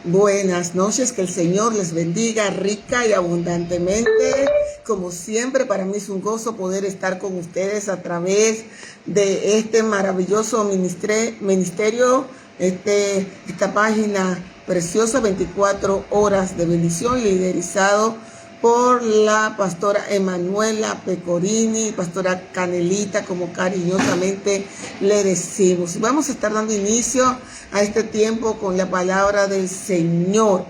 Buenas noches, que el Señor les bendiga rica y abundantemente. Como siempre, para mí es un gozo poder estar con ustedes a través de este maravilloso ministerio, esta página preciosa, 24 horas de bendición, liderizado por la pastora Emanuela Pecorini, pastora Canelita, como cariñosamente le decimos. Vamos a estar dando inicio a este tiempo con la palabra del Señor.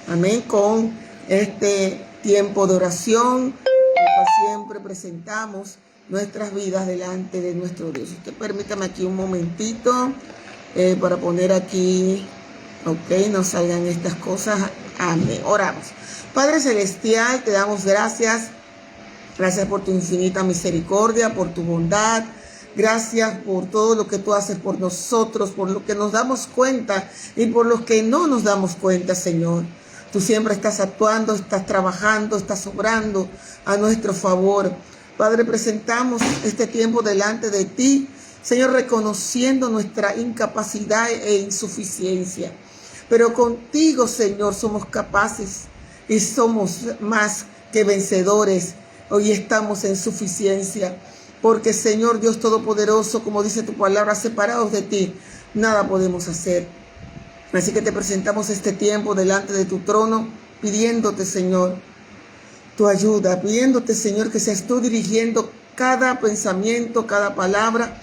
Amén. Con este tiempo de oración, en el cual siempre presentamos nuestras vidas delante de nuestro Dios. Usted permítame aquí un momentito para poner aquí, ok, no salgan estas cosas. Amén. Oramos. Padre Celestial, te damos gracias. Gracias por tu infinita misericordia, por tu bondad. Gracias por todo lo que tú haces por nosotros, por lo que nos damos cuenta y por lo que no nos damos cuenta, Señor. Tú siempre estás actuando, estás trabajando, estás obrando a nuestro favor. Padre, presentamos este tiempo delante de ti, Señor, reconociendo nuestra incapacidad e insuficiencia. Pero contigo, Señor, somos capaces y somos más que vencedores. Hoy estamos en suficiencia, porque Señor Dios Todopoderoso, como dice tu palabra, separados de ti, nada podemos hacer. Así que te presentamos este tiempo delante de tu trono, pidiéndote, Señor, tu ayuda, pidiéndote, Señor, que seas tú dirigiendo cada pensamiento, cada palabra,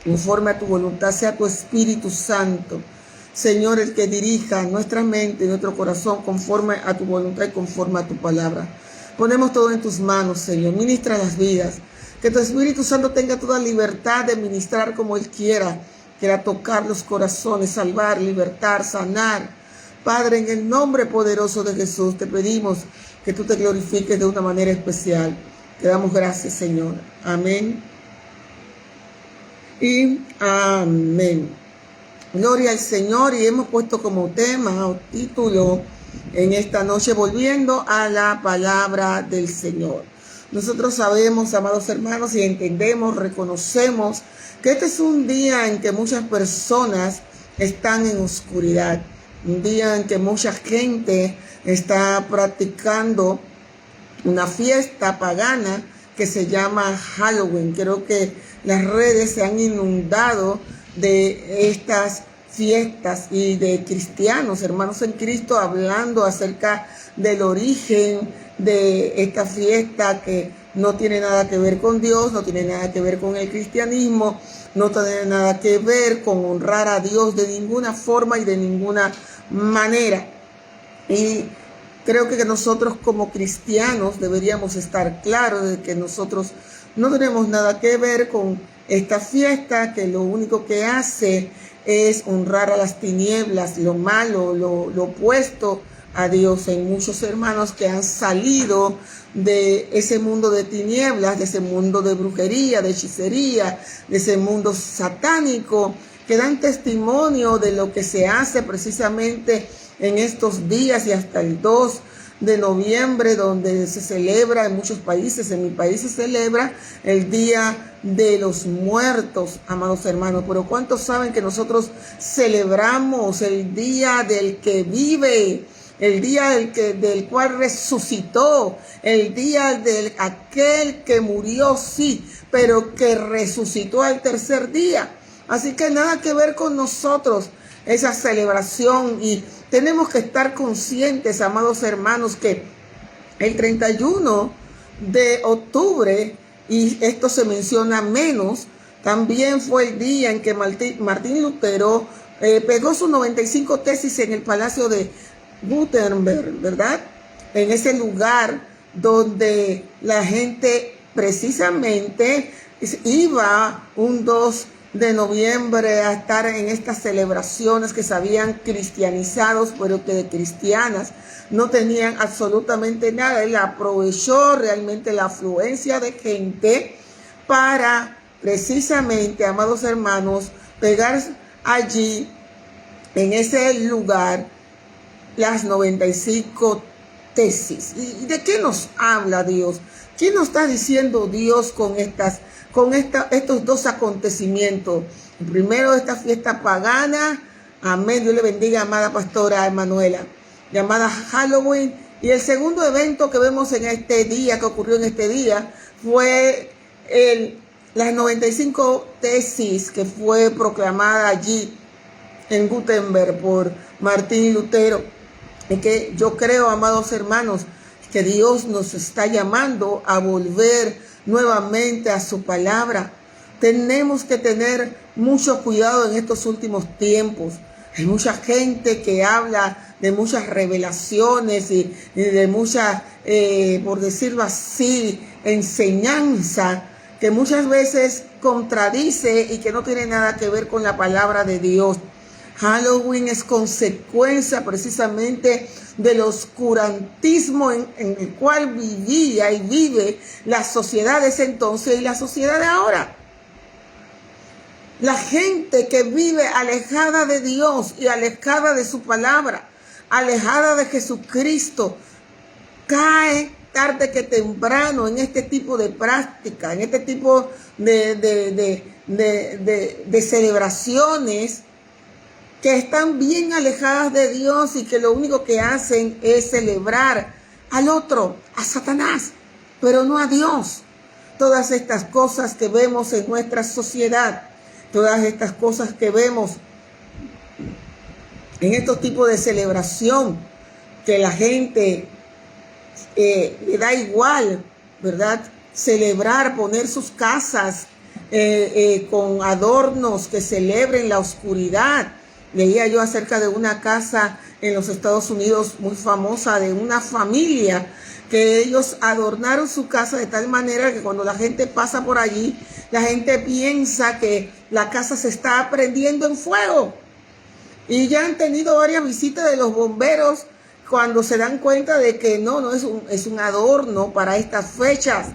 conforme a tu voluntad, sea tu Espíritu Santo, Señor, el que dirija nuestra mente y nuestro corazón conforme a tu voluntad y conforme a tu palabra. Ponemos todo en tus manos, Señor. Ministra las vidas. Que tu Espíritu Santo tenga toda libertad de ministrar como Él quiera. Quiera tocar los corazones, salvar, libertar, sanar. Padre, en el nombre poderoso de Jesús, te pedimos que tú te glorifiques de una manera especial. Te damos gracias, Señor. Amén y amén. Gloria al Señor, y hemos puesto como tema o título en esta noche, volviendo a la palabra del Señor. Nosotros sabemos, amados hermanos, y entendemos, reconocemos que este es un día en que muchas personas están en oscuridad, un día en que mucha gente está practicando una fiesta pagana que se llama Halloween. Creo que las redes se han inundado de estas fiestas y de cristianos, hermanos en Cristo, hablando acerca del origen de esta fiesta que no tiene nada que ver con Dios, no tiene nada que ver con el cristianismo, no tiene nada que ver con honrar a Dios de ninguna forma y de ninguna manera. Y creo que nosotros como cristianos deberíamos estar claros de que nosotros no tenemos nada que ver con esta fiesta, que lo único que hace es honrar a las tinieblas, lo malo, lo opuesto a Dios. Hay muchos hermanos que han salido de ese mundo de tinieblas, de ese mundo de brujería, de hechicería, de ese mundo satánico, que dan testimonio de lo que se hace precisamente en estos días y hasta el 2 de noviembre, donde se celebra en muchos países, en mi país se celebra el Día de los Muertos, amados hermanos. Pero ¿cuántos saben que nosotros celebramos el día del que vive, el día del cual resucitó, el día de aquel que murió, sí, pero que resucitó al tercer día? Así que nada que ver con nosotros esa celebración, y tenemos que estar conscientes, amados hermanos, que el 31 de octubre, y esto se menciona menos, también fue el día en que Martín Lutero pegó sus 95 tesis en el Palacio de Gutenberg, ¿verdad? En ese lugar donde la gente precisamente iba un 2 de noviembre a estar en estas celebraciones que se habían cristianizados, pero que de cristianas no tenían absolutamente nada. Él aprovechó realmente la afluencia de gente para precisamente, amados hermanos, pegar allí en ese lugar las 95 tesis. ¿Y de qué nos habla Dios? ¿Qué nos está diciendo Dios con estos dos acontecimientos? Primero, esta fiesta pagana Amén. Dios le bendiga, amada pastora Emanuela. Llamada Halloween. Y el segundo evento que vemos en este día, que ocurrió en este día, fue las 95 tesis que fue proclamada allí en Gutenberg por Martín Lutero. Es que yo creo, amados hermanos, que Dios nos está llamando a volver nuevamente a su palabra. Tenemos que tener mucho cuidado en estos últimos tiempos. Hay mucha gente que habla de muchas revelaciones y de mucha, por decirlo así, enseñanza que muchas veces contradice y que no tiene nada que ver con la palabra de Dios. Halloween es consecuencia precisamente del oscurantismo en el cual vivía y vive la sociedad de ese entonces y la sociedad de ahora. La gente que vive alejada de Dios y alejada de su palabra, alejada de Jesucristo, cae tarde que temprano en este tipo de práctica, en este tipo de celebraciones que están bien alejadas de Dios y que lo único que hacen es celebrar al otro, a Satanás, pero no a Dios. Todas estas cosas que vemos en nuestra sociedad, todas estas cosas que vemos en estos tipos de celebración, que la gente le da igual, ¿verdad? Celebrar, poner sus casas con adornos que celebren la oscuridad. Leía yo acerca de una casa en los Estados Unidos muy famosa de una familia que ellos adornaron su casa de tal manera que cuando la gente pasa por allí, la gente piensa que la casa se está prendiendo en fuego. Y ya han tenido varias visitas de los bomberos cuando se dan cuenta de que no es un adorno para estas fechas.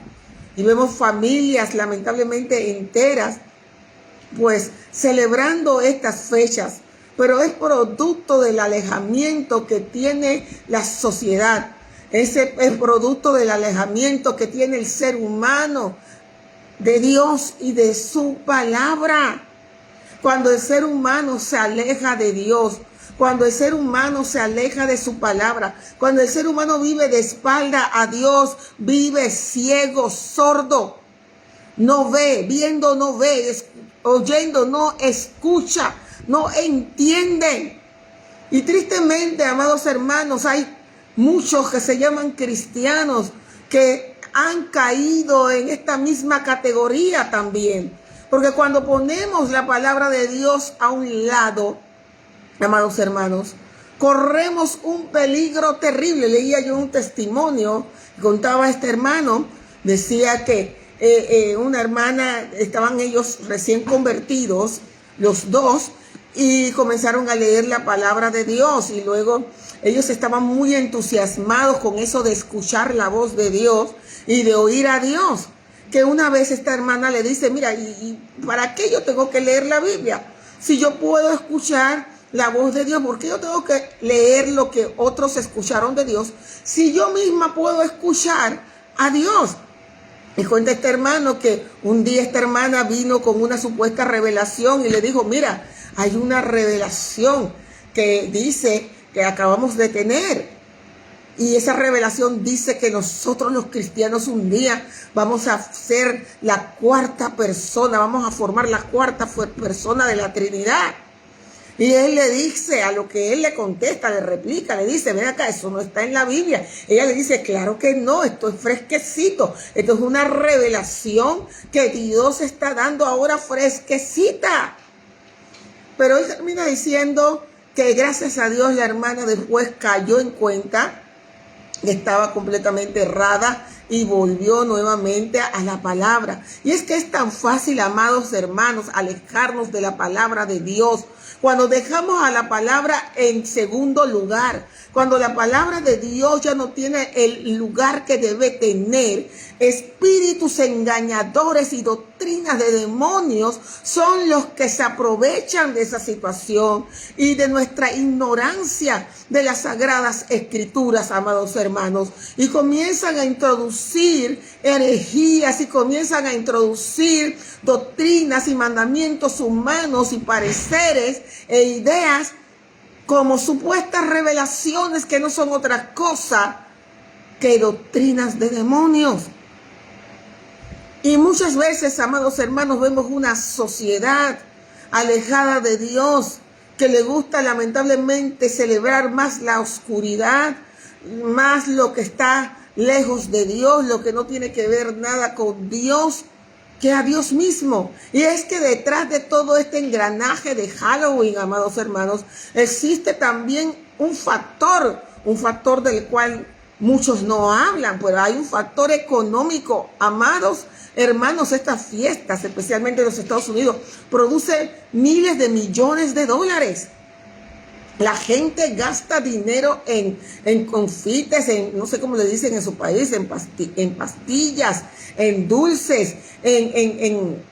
Y vemos familias lamentablemente enteras pues celebrando estas fechas. Pero es producto del alejamiento que tiene la sociedad. Ese es producto del alejamiento que tiene el ser humano de Dios y de su palabra. Cuando el ser humano se aleja de Dios, cuando el ser humano se aleja de su palabra, cuando el ser humano vive de espalda a Dios, vive ciego, sordo, no ve, viendo no ve, oyendo no escucha, no entienden. Y tristemente, amados hermanos, hay muchos que se llaman cristianos que han caído en esta misma categoría también. Porque cuando ponemos la palabra de Dios a un lado, amados hermanos, corremos un peligro terrible. Leía yo un testimonio, contaba este hermano, decía que una hermana, estaban ellos recién convertidos, los dos, y comenzaron a leer la palabra de Dios y luego ellos estaban muy entusiasmados con eso de escuchar la voz de Dios y de oír a Dios, que una vez esta hermana le dice, mira, ¿y para qué yo tengo que leer la Biblia? Si yo puedo escuchar la voz de Dios, ¿por qué yo tengo que leer lo que otros escucharon de Dios? Si yo misma puedo escuchar a Dios. Y cuenta este hermano que un día esta hermana vino con una supuesta revelación y le dijo, mira, hay una revelación que dice que acabamos de tener. Y esa revelación dice que nosotros los cristianos un día vamos a ser la cuarta persona, vamos a formar la cuarta persona de la Trinidad. Y él le dice, a lo que él le contesta, le replica, le dice, ven acá, eso no está en la Biblia. Ella le dice, claro que no, esto es fresquecito. Esto es una revelación que Dios está dando ahora fresquecita. Pero él termina diciendo que gracias a Dios la hermana después cayó en cuenta que estaba completamente errada y volvió nuevamente a la palabra. Y es que es tan fácil, amados hermanos, alejarnos de la palabra de Dios. Cuando dejamos a la palabra en segundo lugar, cuando la palabra de Dios ya no tiene el lugar que debe tener, espíritus engañadores y doctrinas de demonios son los que se aprovechan de esa situación y de nuestra ignorancia de las sagradas escrituras, amados hermanos, y comienzan a introducir introducir herejías y comienzan a introducir doctrinas y mandamientos humanos y pareceres e ideas como supuestas revelaciones que no son otra cosa que doctrinas de demonios. Y muchas veces, amados hermanos, vemos una sociedad alejada de Dios, que le gusta lamentablemente celebrar más la oscuridad, más lo que está lejos de Dios, lo que no tiene que ver nada con Dios, que a Dios mismo. Y es que detrás de todo este engranaje de Halloween, amados hermanos, existe también un factor del cual muchos no hablan, pero hay un factor económico. Amados hermanos, estas fiestas, especialmente en los Estados Unidos, producen miles de millones de dólares. La gente gasta dinero en confites, en no sé cómo le dicen en su país, en pastillas, en dulces, en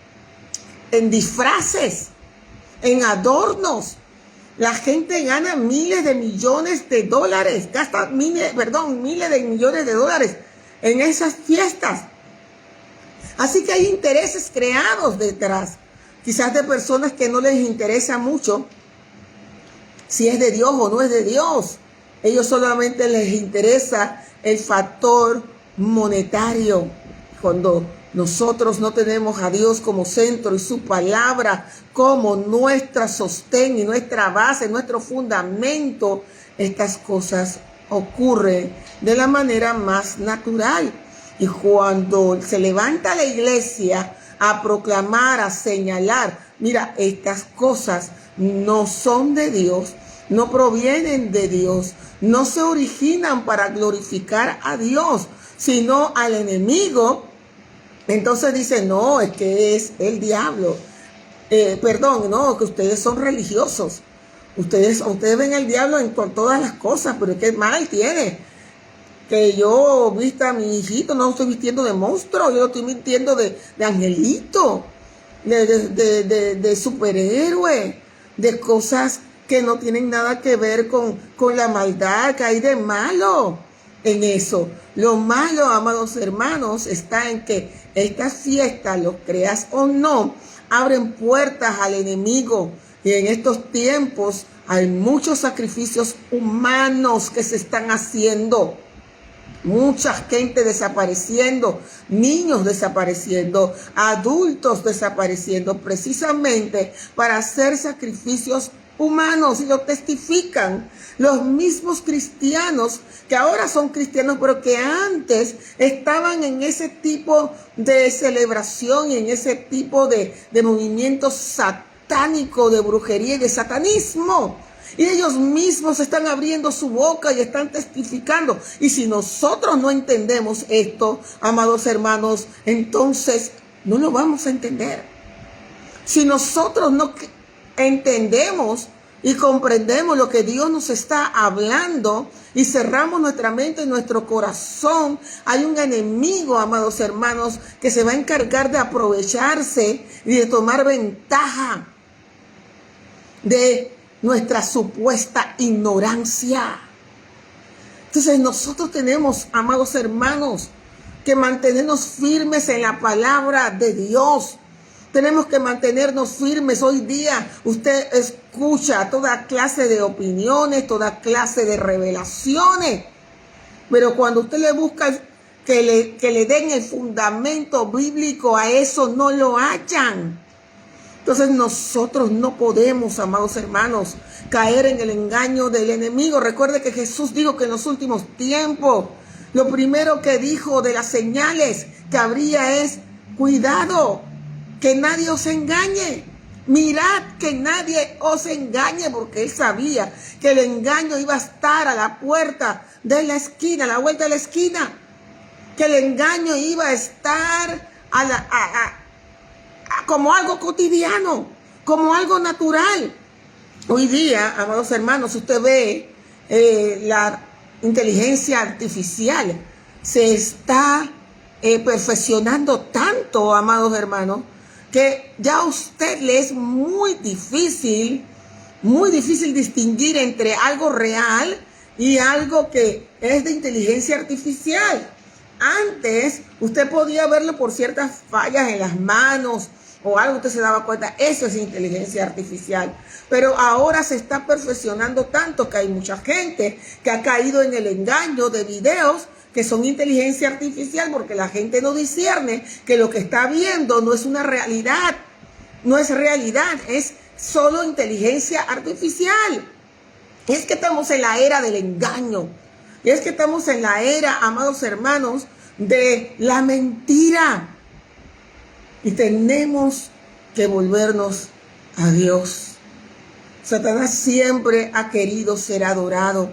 disfraces, en adornos. La gente gana miles de millones de dólares, gasta miles de millones de dólares en esas fiestas. Así que hay intereses creados detrás, quizás de personas que no les interesa mucho si es de Dios o no es de Dios. Ellos solamente les interesa el factor monetario. Cuando nosotros no tenemos a Dios como centro y su palabra como nuestra sostén y nuestra base, nuestro fundamento, estas cosas ocurren de la manera más natural. Y cuando se levanta la iglesia a proclamar, a señalar, mira, estas cosas no son de Dios, no provienen de Dios, no se originan para glorificar a Dios, sino al enemigo. Entonces dice, no, es que es el diablo. No, que ustedes son religiosos. Ustedes ven al diablo en todas las cosas, pero qué mal tiene. Que yo vista a mi hijito, no lo estoy vistiendo de monstruo, yo lo estoy vistiendo de angelito, de superhéroe, de cosas que no tienen nada que ver con la maldad, que hay de malo en eso. Lo malo, amados hermanos, está en que estas fiestas, lo creas o no, abren puertas al enemigo. Y en estos tiempos hay muchos sacrificios humanos que se están haciendo. Mucha gente desapareciendo, niños desapareciendo, adultos desapareciendo, precisamente para hacer sacrificios humanos, y lo testifican los mismos cristianos que ahora son cristianos, pero que antes estaban en ese tipo de celebración y en ese tipo de movimiento satánico, de brujería y de satanismo. Y ellos mismos están abriendo su boca y están testificando. Y si nosotros no entendemos esto, amados hermanos, entonces no lo vamos a entender. Si nosotros no entendemos y comprendemos lo que Dios nos está hablando y cerramos nuestra mente y nuestro corazón, hay un enemigo, amados hermanos, que se va a encargar de aprovecharse y de tomar ventaja de nuestra supuesta ignorancia. Entonces nosotros tenemos, amados hermanos, que mantenernos firmes en la palabra de Dios. Tenemos que mantenernos firmes. Hoy día usted escucha toda clase de opiniones, toda clase de revelaciones, pero cuando usted le busca que le den el fundamento bíblico a eso, no lo hallan. Entonces nosotros no podemos, amados hermanos, caer en el engaño del enemigo. Recuerde que Jesús dijo que en los últimos tiempos, lo primero que dijo de las señales que habría es, cuidado, que nadie os engañe. Mirad que nadie os engañe, porque él sabía que el engaño iba a estar a la puerta de la esquina, a la vuelta de la esquina. Que el engaño iba a estar como algo cotidiano, como algo natural. Hoy día, amados hermanos, usted ve la inteligencia artificial se está perfeccionando tanto, amados hermanos, que ya a usted le es muy difícil distinguir entre algo real y algo que es de inteligencia artificial. Antes usted podía verlo por ciertas fallas en las manos o algo, usted se daba cuenta, eso es inteligencia artificial. Pero ahora se está perfeccionando tanto que hay mucha gente que ha caído en el engaño de videos que son inteligencia artificial, porque la gente no discierne que lo que está viendo no es una realidad, no es realidad, es solo inteligencia artificial. Y es que estamos en la era del engaño. Y es que estamos en la era, amados hermanos, de la mentira. Y tenemos que volvernos a Dios. Satanás siempre ha querido ser adorado.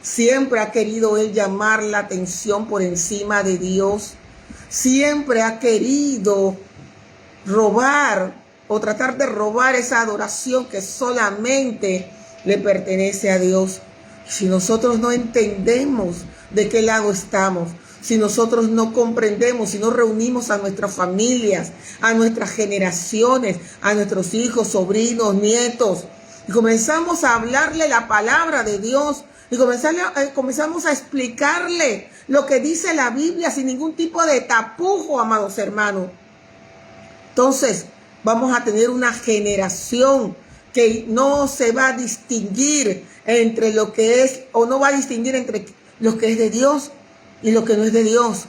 Siempre ha querido él llamar la atención por encima de Dios. Siempre ha querido robar o tratar de robar esa adoración que solamente le pertenece a Dios. Si nosotros no entendemos de qué lado estamos, si nosotros no comprendemos, si no reunimos a nuestras familias, a nuestras generaciones, a nuestros hijos, sobrinos, nietos, y comenzamos a hablarle la palabra de Dios, y comenzamos a explicarle lo que dice la Biblia sin ningún tipo de tapujo, amados hermanos, entonces vamos a tener una generación que no se va a distinguir entre lo que es, o no va a distinguir entre lo que es de Dios y lo que no es de Dios,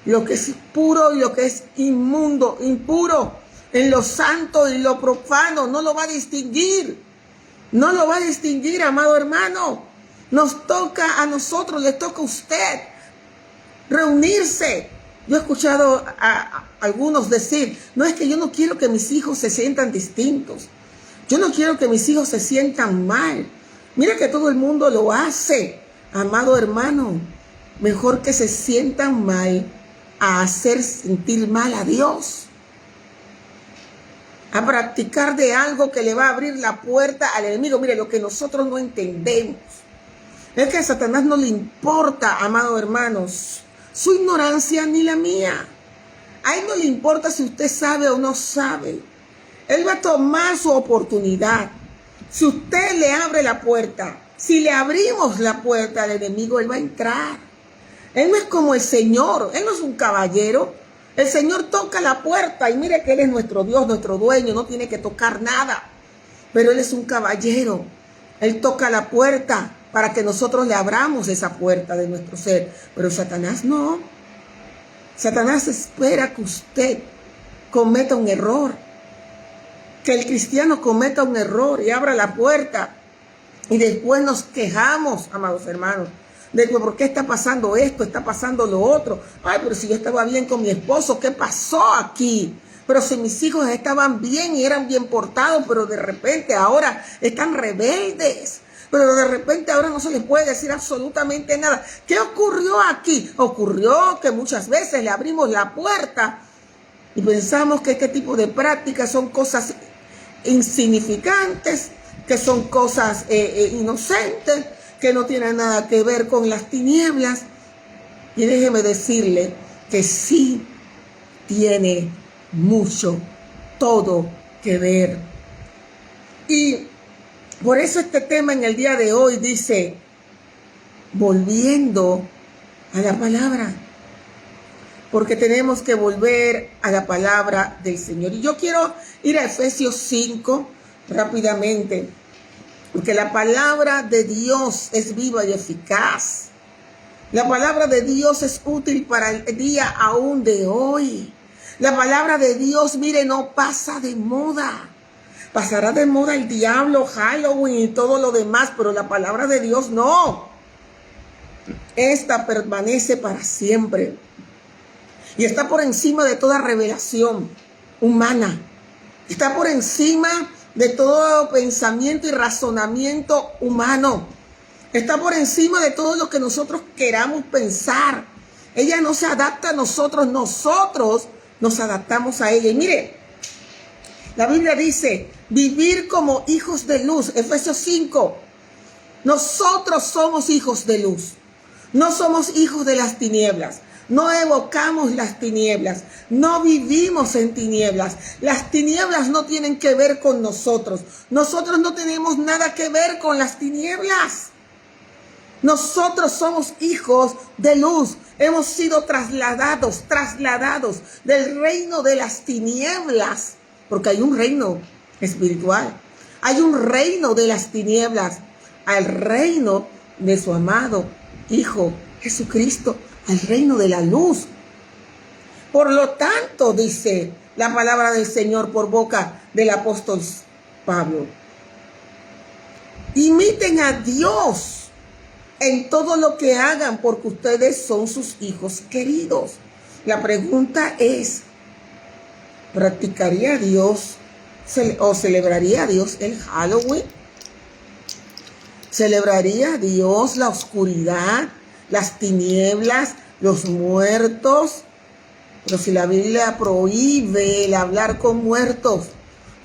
lo que es puro y lo que es inmundo, impuro, en lo santo y lo profano, no lo va a distinguir, no lo va a distinguir, amado hermano. Nos toca a nosotros, le toca a usted reunirse. Yo he escuchado a algunos decir, no, es que yo no quiero que mis hijos se sientan distintos, yo no quiero que mis hijos se sientan mal. Mira que todo el mundo lo hace, amado hermano. Mejor que se sientan mal a hacer sentir mal a Dios, a practicar de algo que le va a abrir la puerta al enemigo. Mire, lo que nosotros no entendemos es que a Satanás no le importa, amado hermanos, su ignorancia ni la mía. A él no le importa si usted sabe o no sabe. Él va a tomar su oportunidad. Si usted le abre la puerta, si le abrimos la puerta al enemigo, él va a entrar. Él no es como el Señor, él no es un caballero. El Señor toca la puerta y mire que Él es nuestro Dios, nuestro dueño, no tiene que tocar nada. Pero Él es un caballero. Él toca la puerta para que nosotros le abramos esa puerta de nuestro ser. Pero Satanás no. Satanás espera que usted cometa un error, que el cristiano cometa un error y abra la puerta. Y después nos quejamos, amados hermanos, de que por qué está pasando esto, está pasando lo otro. Ay, pero si yo estaba bien con mi esposo, ¿qué pasó aquí? Pero si mis hijos estaban bien y eran bien portados, pero de repente ahora están rebeldes. Pero de repente ahora no se les puede decir absolutamente nada. ¿Qué ocurrió aquí? Ocurrió que muchas veces le abrimos la puerta y pensamos que este tipo de prácticas son cosas insignificantes, que son cosas inocentes, que no tienen nada que ver con las tinieblas. Y déjeme decirle que sí tiene mucho, todo que ver. Y por eso este tema en el día de hoy dice, volviendo a la palabra, porque tenemos que volver a la palabra del Señor. Y yo quiero ir a Efesios 5 rápidamente, porque la palabra de Dios es viva y eficaz. La palabra de Dios es útil para el día aún de hoy. La palabra de Dios, mire, no pasa de moda. Pasará de moda el diablo, Halloween y todo lo demás, pero la palabra de Dios no. Esta permanece para siempre. Y está por encima de toda revelación humana. Está por encima de todo pensamiento y razonamiento humano. Está por encima de todo lo que nosotros queramos pensar. Ella no se adapta a nosotros, nosotros nos adaptamos a ella. Y mire, la Biblia dice, vivir como hijos de luz, Efesios 5. Nosotros somos hijos de luz, no somos hijos de las tinieblas. No evocamos las tinieblas, no vivimos en tinieblas. Las tinieblas no tienen que ver con nosotros. Nosotros no tenemos nada que ver con las tinieblas. Nosotros somos hijos de luz. Hemos sido trasladados del reino de las tinieblas, porque hay un reino espiritual. Hay un reino de las tinieblas al reino de su amado Hijo Jesucristo, al reino de la luz. Por lo tanto, dice la palabra del Señor por boca del apóstol Pablo, imiten a Dios en todo lo que hagan, porque ustedes son sus hijos queridos. La pregunta es, ¿practicaría Dios o celebraría Dios el Halloween? ¿Celebraría Dios la oscuridad, las tinieblas, los muertos? Pero si la Biblia prohíbe el hablar con muertos,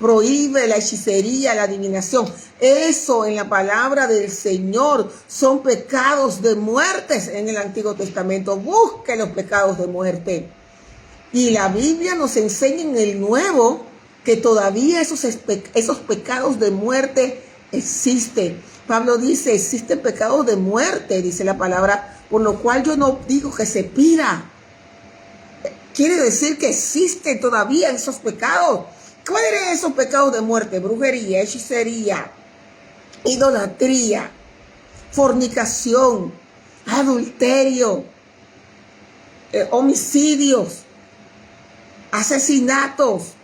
prohíbe la hechicería, la adivinación, eso en la palabra del Señor son pecados de muertes en el Antiguo Testamento. Busque los pecados de muerte. Y la Biblia nos enseña en el Nuevo que todavía esos pecados de muerte existen. Pablo dice, existen pecados de muerte, dice la palabra, por lo cual yo no digo que se pida. Quiere decir que existen todavía esos pecados. ¿Cuáles eran esos pecados de muerte? Brujería, hechicería, idolatría, fornicación, adulterio, homicidios, asesinatos,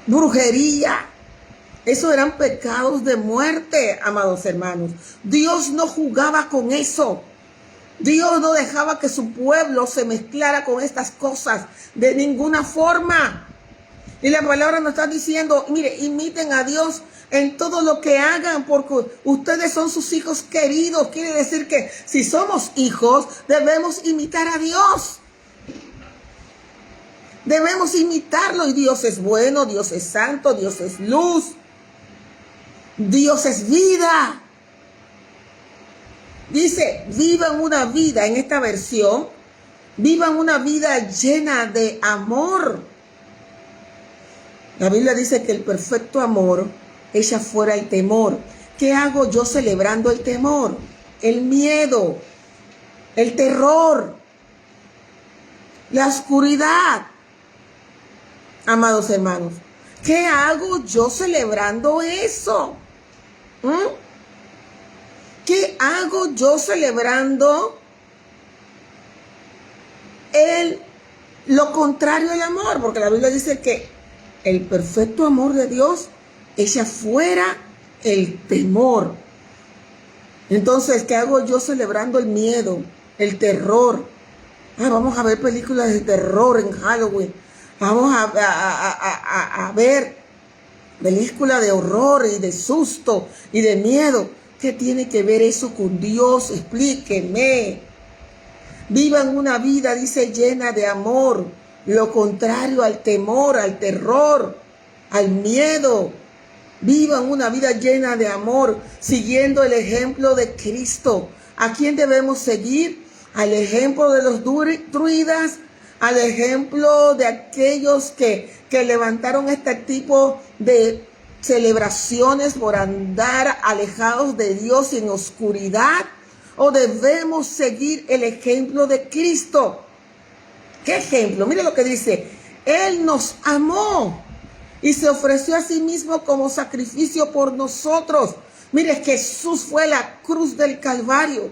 brujería. Esos eran pecados de muerte, amados hermanos. Dios no jugaba con eso. Dios no dejaba que su pueblo se mezclara con estas cosas de ninguna forma. Y la palabra nos está diciendo, mire, imiten a Dios en todo lo que hagan, porque ustedes son sus hijos queridos. Quiere decir que si somos hijos, debemos imitar a Dios. Debemos imitarlo, y Dios es bueno, Dios es santo, Dios es luz, Dios es vida. Dice, vivan una vida, en esta versión, vivan una vida llena de amor. La Biblia dice que el perfecto amor echa fuera el temor. ¿Qué hago yo celebrando el temor? El miedo, el terror, la oscuridad. Amados hermanos, ¿qué hago yo celebrando eso? ¿Qué hago yo celebrando lo contrario al amor? Porque la Biblia dice que el perfecto amor de Dios echa fuera el temor. Entonces, ¿qué hago yo celebrando el miedo, el terror? Vamos a ver películas de terror en Halloween. Vamos a ver películas de horror y de susto y de miedo. ¿Qué tiene que ver eso con Dios? Explíquenme. Vivan una vida, dice, llena de amor. Lo contrario al temor, al terror, al miedo. Vivan una vida llena de amor, siguiendo el ejemplo de Cristo. ¿A quién debemos seguir? Al ejemplo de los druidas, al ejemplo de aquellos que levantaron este tipo de celebraciones por andar alejados de Dios en oscuridad, o debemos seguir el ejemplo de Cristo. ¿Qué ejemplo? Mire lo que dice. Él nos amó y se ofreció a sí mismo como sacrificio por nosotros. Mire, Jesús fue a la cruz del Calvario.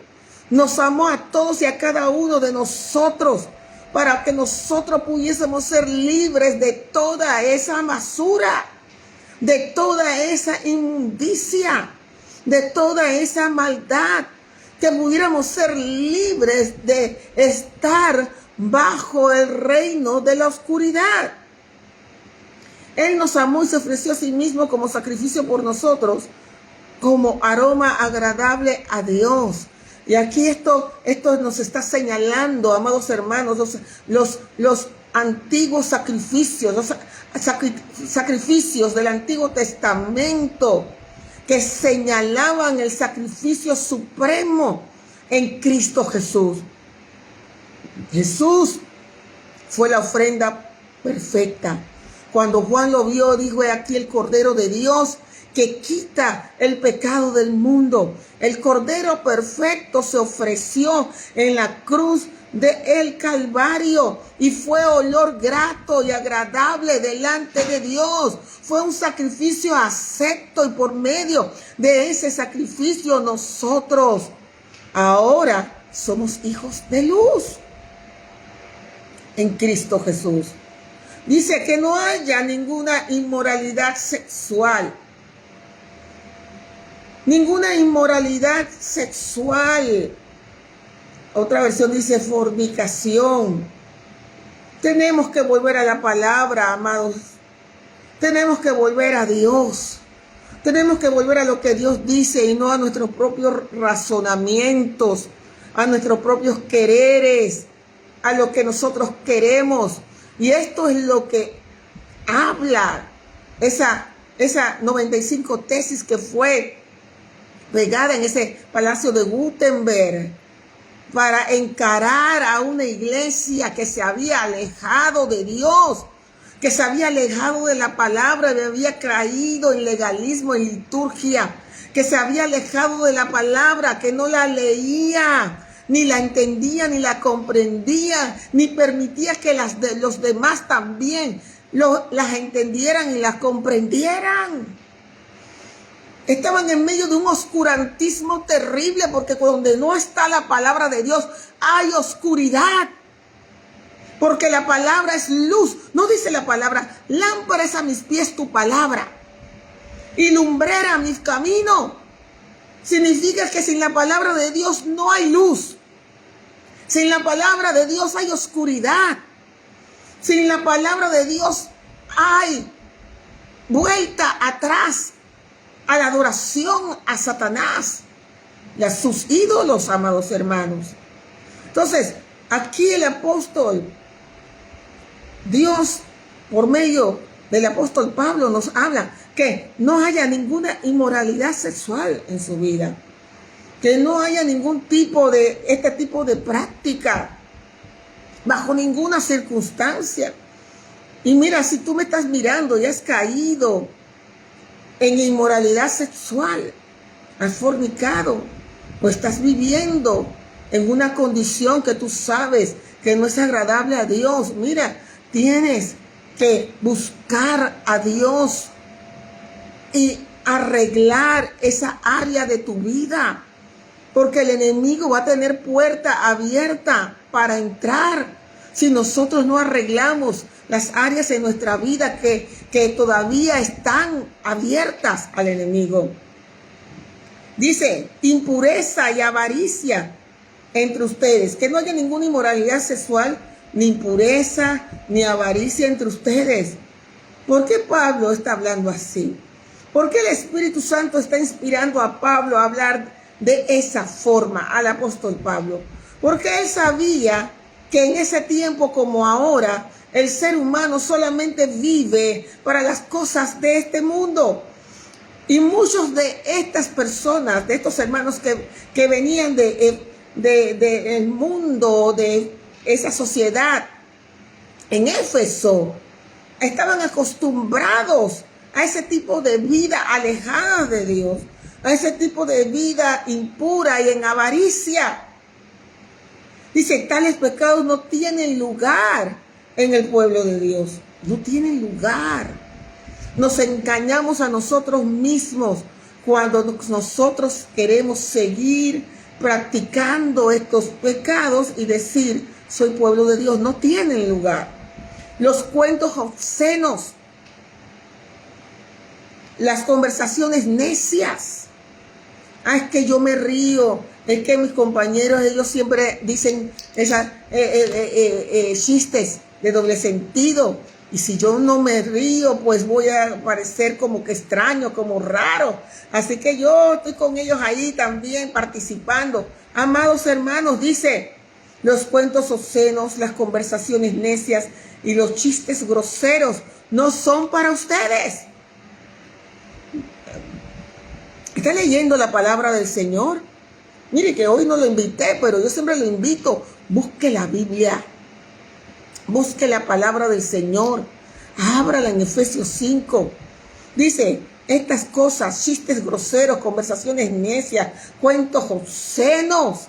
Nos amó a todos y a cada uno de nosotros para que nosotros pudiésemos ser libres de toda esa basura, de toda esa inmundicia, de toda esa maldad, que pudiéramos ser libres de estar bajo el reino de la oscuridad. Él nos amó y se ofreció a sí mismo como sacrificio por nosotros, como aroma agradable a Dios. Y aquí esto nos está señalando, amados hermanos, los antiguos sacrificios, los sacrificios del Antiguo Testamento, que señalaban el sacrificio supremo en Cristo Jesús. Jesús fue la ofrenda perfecta. Cuando Juan lo vio, dijo: "He aquí el Cordero de Dios que quita el pecado del mundo. El Cordero perfecto se ofreció en la cruz del Calvario y fue olor grato y agradable delante de Dios. Fue un sacrificio acepto y por medio de ese sacrificio nosotros ahora somos hijos de luz en Cristo Jesús. Dice que no haya ninguna inmoralidad sexual. Ninguna inmoralidad sexual. Otra versión dice fornicación. Tenemos que volver a la palabra, amados. Tenemos que volver a Dios. Tenemos que volver a lo que Dios dice y no a nuestros propios razonamientos, a nuestros propios quereres, a lo que nosotros queremos. Y esto es lo que habla esa 95 tesis que fue pegada en ese palacio de Gutenberg para encarar a una iglesia que se había alejado de Dios, que se había alejado de la palabra, que había caído en legalismo, en liturgia, que se había alejado de la palabra, que no la leía, ni la entendía, ni la comprendía, ni permitía que los demás también las entendieran y las comprendieran. Estaban en medio de un oscurantismo terrible, porque donde no está la palabra de Dios hay oscuridad. Porque la palabra es luz. No dice la palabra, lámpara es a mis pies tu palabra y lumbrera a mis caminos. Significa que sin la palabra de Dios no hay luz. Sin la palabra de Dios hay oscuridad. Sin la palabra de Dios hay vuelta atrás a la adoración a Satanás y a sus ídolos, amados hermanos. Entonces, aquí el apóstol, Dios, por medio del apóstol Pablo, nos habla que no haya ninguna inmoralidad sexual en su vida, que no haya ningún tipo de este tipo de práctica bajo ninguna circunstancia. Y mira, si tú me estás mirando y has caído en inmoralidad sexual, has fornicado o estás viviendo en una condición que tú sabes que no es agradable a Dios, mira, tienes que buscar a Dios y arreglar esa área de tu vida, porque el enemigo va a tener puerta abierta para entrar si nosotros no arreglamos las áreas en nuestra vida que todavía están abiertas al enemigo. Dice, impureza y avaricia entre ustedes, que no haya ninguna inmoralidad sexual, ni impureza, ni avaricia entre ustedes. ¿Por qué Pablo está hablando así? ¿Por qué el Espíritu Santo está inspirando a Pablo a hablar de esa forma, al apóstol Pablo? Porque él sabía que en ese tiempo como ahora, el ser humano solamente vive para las cosas de este mundo. Y muchos de estas personas, de estos hermanos que venían del mundo, de esa sociedad en Éfeso, estaban acostumbrados a ese tipo de vida alejada de Dios, a ese tipo de vida impura y en avaricia. Dice, tales pecados no tienen lugar en el pueblo de Dios. No tienen lugar. Nos engañamos a nosotros mismos cuando nosotros queremos seguir practicando estos pecados y decir, soy pueblo de Dios. No tienen lugar. Los cuentos obscenos, las conversaciones necias. Es que yo me río, es que mis compañeros, ellos siempre dicen esas chistes de doble sentido. Y si yo no me río, pues voy a parecer como que extraño, como raro. Así que yo estoy con ellos ahí también participando. Amados hermanos, dice, los cuentos obscenos, las conversaciones necias y los chistes groseros no son para ustedes. ¿Está leyendo la palabra del Señor? Mire que hoy no lo invité, pero yo siempre lo invito. Busque la Biblia. Busque la palabra del Señor. Ábrala en Efesios 5. Dice, estas cosas, chistes groseros, conversaciones necias, cuentos obscenos.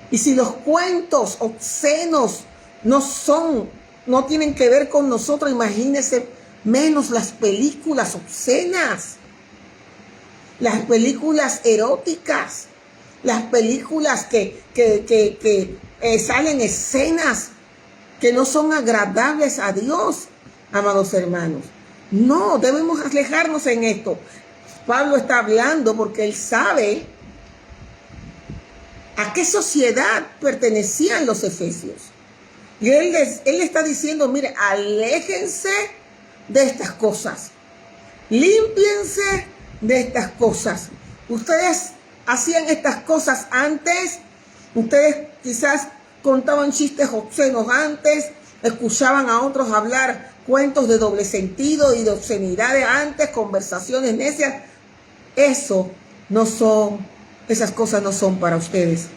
Y si los cuentos obscenos no tienen que ver con nosotros, imagínense menos las películas obscenas, las películas eróticas, las películas que salen escenas que no son agradables a Dios, amados hermanos. No, debemos alejarnos en esto. Pablo está hablando porque él sabe a qué sociedad pertenecían los efesios. Y él está diciendo, mire, aléjense de estas cosas. Límpiense de estas cosas. Ustedes hacían estas cosas antes. Ustedes quizás contaban chistes obscenos antes. Escuchaban a otros hablar cuentos de doble sentido y de obscenidades antes, conversaciones necias. Esas cosas no son para ustedes.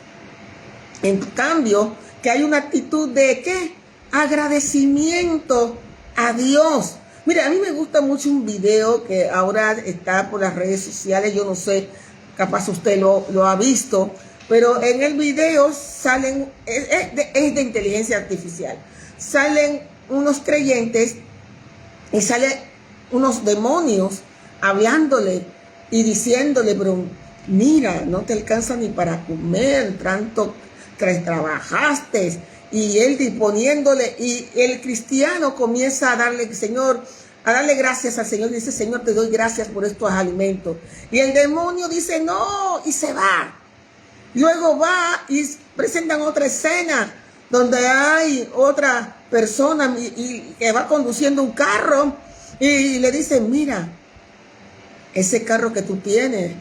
En cambio, que hay una actitud de ¿qué? Agradecimiento a Dios. Mira, a mí me gusta mucho un video que ahora está por las redes sociales. Yo no sé, capaz usted lo ha visto, pero en el video salen, es de inteligencia artificial. Salen unos creyentes y salen unos demonios hablándole y diciéndole, pero mira, no te alcanza ni para comer, tanto trabajaste. Y él disponiéndole, y el cristiano comienza a darle gracias al Señor. Dice, Señor, te doy gracias por estos alimentos. Y el demonio dice, no, y se va. Luego va y presentan otra escena donde hay otra persona y que va conduciendo un carro y le dice, mira, ese carro que tú tienes,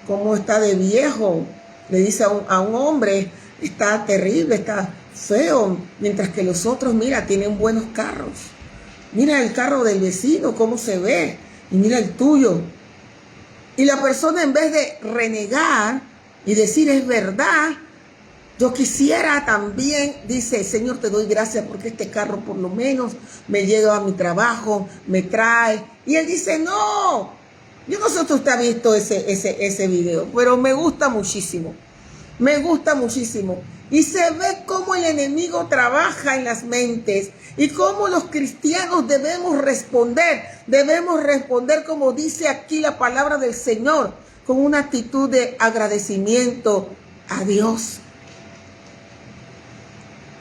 cómo está de viejo. Le dice a un hombre, está terrible, está feo, mientras que los otros, mira, tienen buenos carros. Mira el carro del vecino, cómo se ve, y mira el tuyo. Y la persona, en vez de renegar y decir, es verdad, yo quisiera también, dice, Señor, te doy gracias porque este carro por lo menos me lleva a mi trabajo, me trae. Y él dice, no, yo no sé si usted ha visto ese video, pero me gusta muchísimo. Me gusta muchísimo. Y se ve cómo el enemigo trabaja en las mentes y cómo los cristianos debemos responder. Debemos responder como dice aquí la palabra del Señor, con una actitud de agradecimiento a Dios.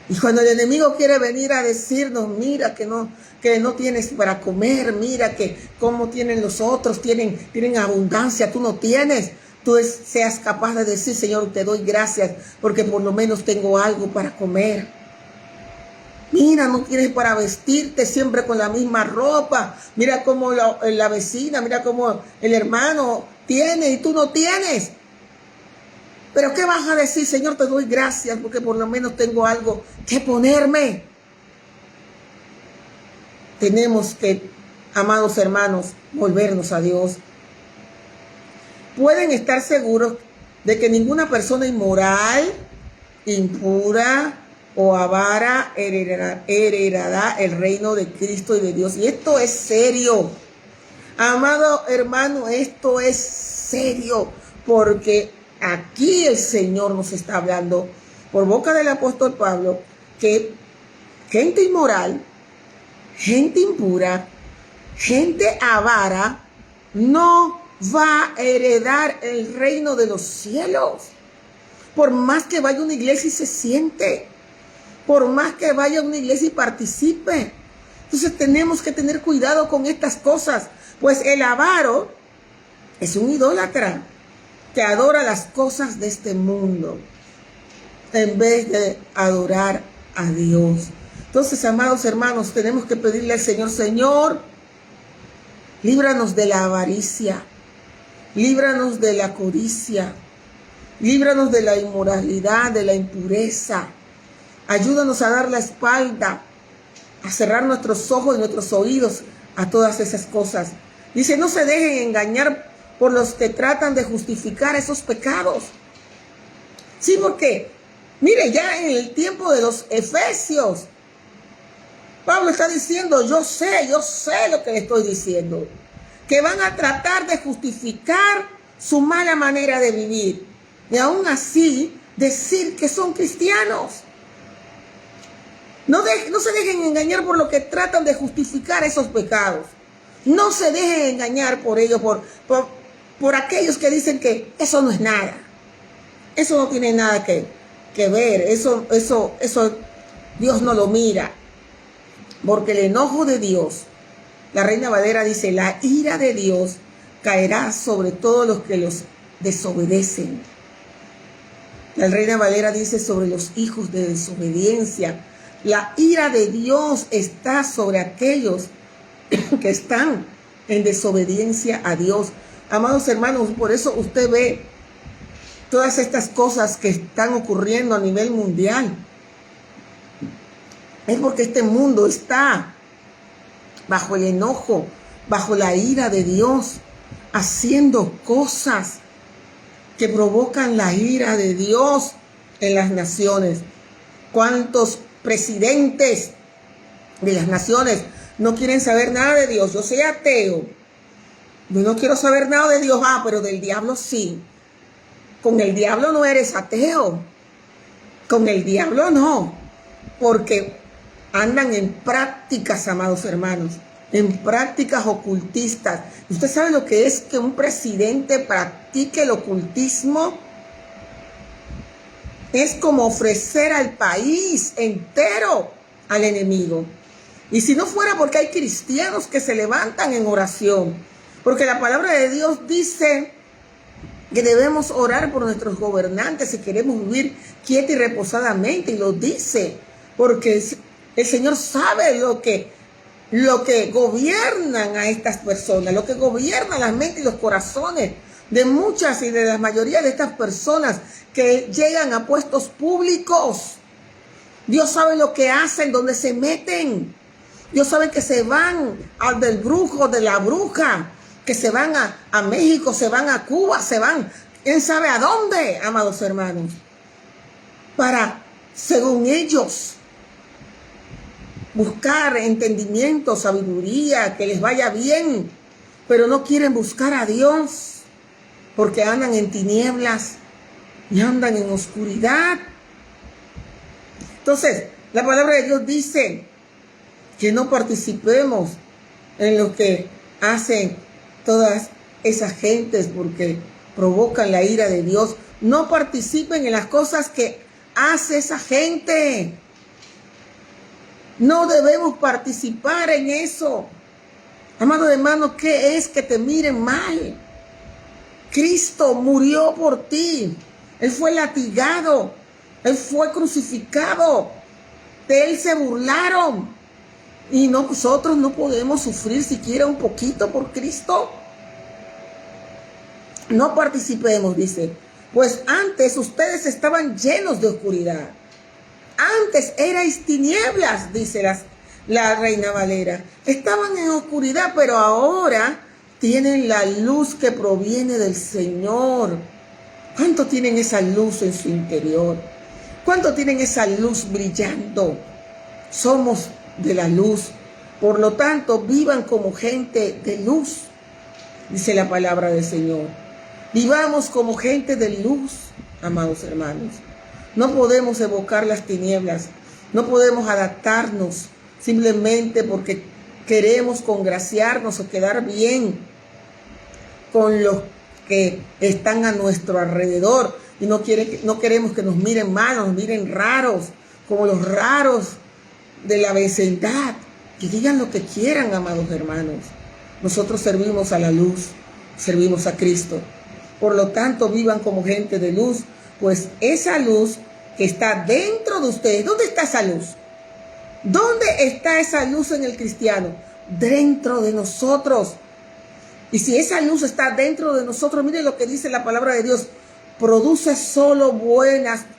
Y cuando el enemigo quiere venir a decirnos, mira que no tienes para comer, mira que cómo tienen los otros, tienen abundancia, tú no tienes. Tú seas capaz de decir, Señor, te doy gracias porque por lo menos tengo algo para comer. Mira, no tienes para vestirte siempre con la misma ropa. Mira cómo la vecina, mira cómo el hermano tiene y tú no tienes. Pero ¿qué vas a decir? Señor, te doy gracias porque por lo menos tengo algo que ponerme. Tenemos que, amados hermanos, volvernos a Dios. Pueden estar seguros de que ninguna persona inmoral, impura o avara heredará el reino de Cristo y de Dios. Y esto es serio. Amado hermano, esto es serio, porque aquí el Señor nos está hablando por boca del apóstol Pablo que gente inmoral, gente impura, gente avara no va a heredar el reino de los cielos. Por más que vaya a una iglesia y se siente, por más que vaya a una iglesia y participe. Entonces tenemos que tener cuidado con estas cosas, pues el avaro es un idólatra que adora las cosas de este mundo en vez de adorar a Dios. Entonces, amados hermanos, tenemos que pedirle al Señor, Señor, líbranos de la avaricia, líbranos de la codicia, líbranos de la inmoralidad, de la impureza. Ayúdanos a dar la espalda, a cerrar nuestros ojos y nuestros oídos a todas esas cosas. Dice, no se dejen engañar por los que tratan de justificar esos pecados. Sí, porque, mire, ya en el tiempo de los efesios, Pablo está diciendo, yo sé lo que le estoy diciendo. que van a tratar de justificar su mala manera de vivir y aún así decir que son cristianos. No se dejen engañar por lo que tratan de justificar esos pecados. No se dejen engañar por ellos, por aquellos que dicen que eso no es nada. Eso no tiene nada que ver. Eso Dios no lo mira. Porque el enojo de Dios, la Reina Valera dice, la ira de Dios caerá sobre todos los que los desobedecen. La Reina Valera dice sobre los hijos de desobediencia. La ira de Dios está sobre aquellos que están en desobediencia a Dios. Amados hermanos, por eso usted ve todas estas cosas que están ocurriendo a nivel mundial. Es porque este mundo está bajo el enojo, bajo la ira de Dios, haciendo cosas que provocan la ira de Dios en las naciones. ¿Cuántos presidentes de las naciones no quieren saber nada de Dios? Yo soy ateo, yo no quiero saber nada de Dios, pero del diablo sí. Con el diablo no eres ateo, con el diablo no, porque andan en prácticas, amados hermanos, en prácticas ocultistas. ¿Usted sabe lo que es que un presidente practique el ocultismo? Es como ofrecer al país entero al enemigo. Y si no fuera porque hay cristianos que se levantan en oración, porque la palabra de Dios dice que debemos orar por nuestros gobernantes si queremos vivir quieta y reposadamente, y lo dice, porque el Señor sabe lo que gobiernan a estas personas, lo que gobierna las mentes y los corazones de muchas y de la mayoría de estas personas que llegan a puestos públicos. Dios sabe lo que hacen, dónde se meten. Dios sabe que se van al del brujo, de la bruja, que se van a México, se van a Cuba, se van, ¿quién sabe a dónde, amados hermanos? Para, según ellos, buscar entendimiento, sabiduría, que les vaya bien, pero no quieren buscar a Dios, porque andan en tinieblas y andan en oscuridad. Entonces, la palabra de Dios dice que no participemos en lo que hacen todas esas gentes, porque provocan la ira de Dios. No participen en las cosas que hace esa gente. No debemos participar en eso. Amado hermano, ¿qué es que te miren mal? Cristo murió por ti. Él fue latigado. Él fue crucificado. De Él se burlaron. Y nosotros no podemos sufrir siquiera un poquito por Cristo. No participemos, dice. Pues antes ustedes estaban llenos de oscuridad. Antes erais tinieblas, dice la Reina Valera. Estaban en oscuridad, pero ahora tienen la luz que proviene del Señor. ¿Cuánto tienen esa luz en su interior? ¿Cuánto tienen esa luz brillando? Somos de la luz. Por lo tanto, vivan como gente de luz, dice la palabra del Señor. Vivamos como gente de luz, amados hermanos. No podemos evocar las tinieblas, no podemos adaptarnos simplemente porque queremos congraciarnos o quedar bien con los que están a nuestro alrededor y no queremos que nos miren mal, nos miren raros, como los raros de la vecindad. Que digan lo que quieran, amados hermanos. Nosotros servimos a la luz, servimos a Cristo. Por lo tanto, vivan como gente de luz, pues esa luz que está dentro de ustedes, ¿dónde está esa luz? ¿Dónde está esa luz en el cristiano? Dentro de nosotros. Y si esa luz está dentro de nosotros, miren lo que dice la palabra de Dios, produce solo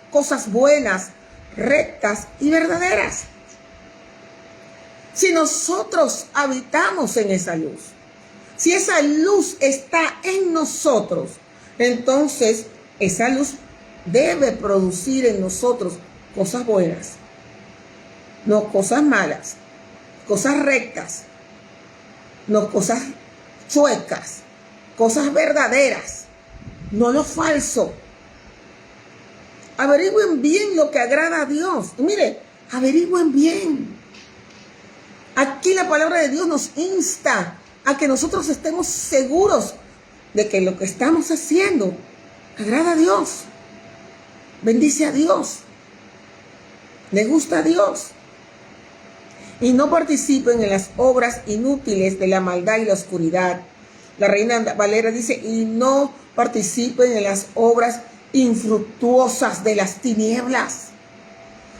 cosas buenas, rectas y verdaderas. Si nosotros habitamos en esa luz, si esa luz está en nosotros, entonces esa luz debe producir en nosotros cosas buenas, no cosas malas, cosas rectas, no cosas chuecas, cosas verdaderas, no lo falso. Averigüen bien lo que agrada a Dios. Y mire, averigüen bien. Aquí la palabra de Dios nos insta a que nosotros estemos seguros de que lo que estamos haciendo agrada a Dios, bendice a Dios, le gusta a Dios. Y no participen en las obras inútiles de la maldad y la oscuridad. La Reina Valera dice, y no participen en las obras infructuosas de las tinieblas.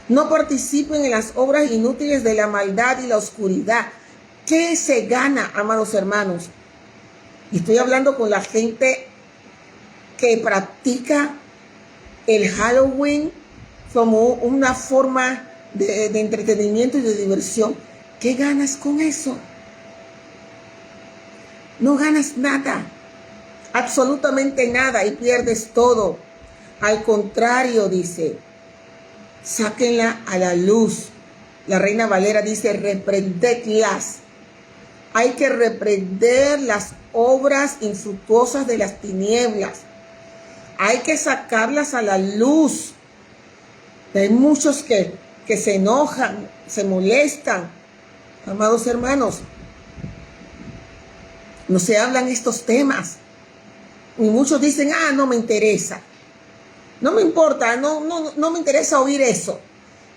No participen en las obras inútiles de la maldad y la oscuridad. ¿Qué se gana, amados hermanos? Y estoy hablando con la gente que practica el Halloween como una forma de entretenimiento y de diversión. ¿Qué ganas con eso? No ganas nada, absolutamente nada, y pierdes todo. Al contrario, dice, sáquenla a la luz. La Reina Valera dice, reprendedlas. Hay que reprender las obras infructuosas de las tinieblas. Hay que sacarlas a la luz. Hay muchos que se enojan, se molestan. Amados hermanos, no se hablan estos temas. Y muchos dicen, no me interesa. No me importa, no me interesa oír eso.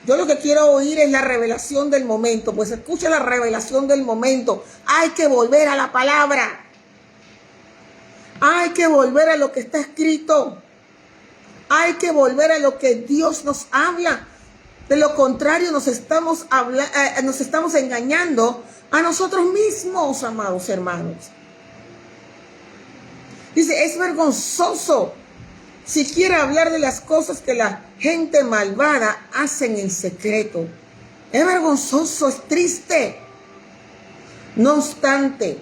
Yo lo que quiero oír es la revelación del momento. Pues escucha la revelación del momento. Hay que volver a la palabra. Hay que volver a lo que está escrito. Hay que volver a lo que Dios nos habla. De lo contrario, nos estamos engañando a nosotros mismos, amados hermanos. Dice, es vergonzoso siquiera hablar de las cosas que la gente malvada hacen en secreto. Es vergonzoso, es triste. No obstante,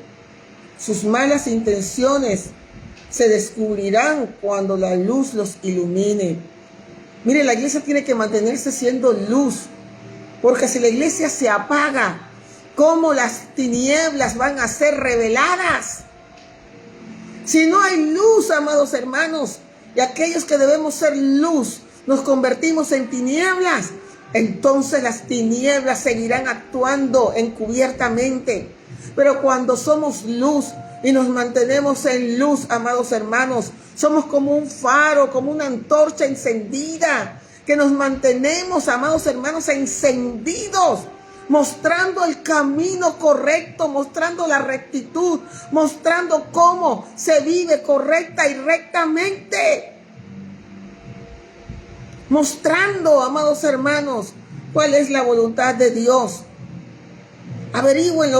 sus malas intenciones se descubrirán cuando la luz los ilumine. Mire, la iglesia tiene que mantenerse siendo luz, porque si la iglesia se apaga, ¿cómo las tinieblas van a ser reveladas? Si no hay luz, amados hermanos, y aquellos que debemos ser luz, nos convertimos en tinieblas, entonces las tinieblas seguirán actuando encubiertamente. Pero cuando somos luz y nos mantenemos en luz, amados hermanos, somos como un faro, como una antorcha encendida, que nos mantenemos, amados hermanos, encendidos, mostrando el camino correcto, mostrando la rectitud, mostrando cómo se vive correcta y rectamente. Mostrando, amados hermanos, cuál es la voluntad de Dios. Averigüen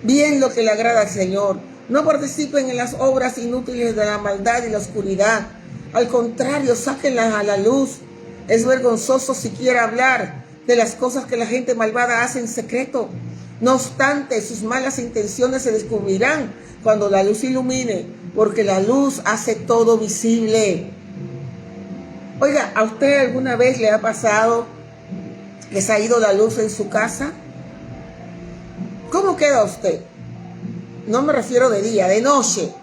bien lo que le agrada al Señor. No participen en las obras inútiles de la maldad y la oscuridad. Al contrario, sáquenlas a la luz. Es vergonzoso siquiera hablar de las cosas que la gente malvada hace en secreto. No obstante, sus malas intenciones se descubrirán cuando la luz ilumine, porque la luz hace todo visible. Oiga, ¿a usted alguna vez le ha pasado que se ha ido la luz en su casa? ¿Cómo queda usted? No me refiero de día, de noche.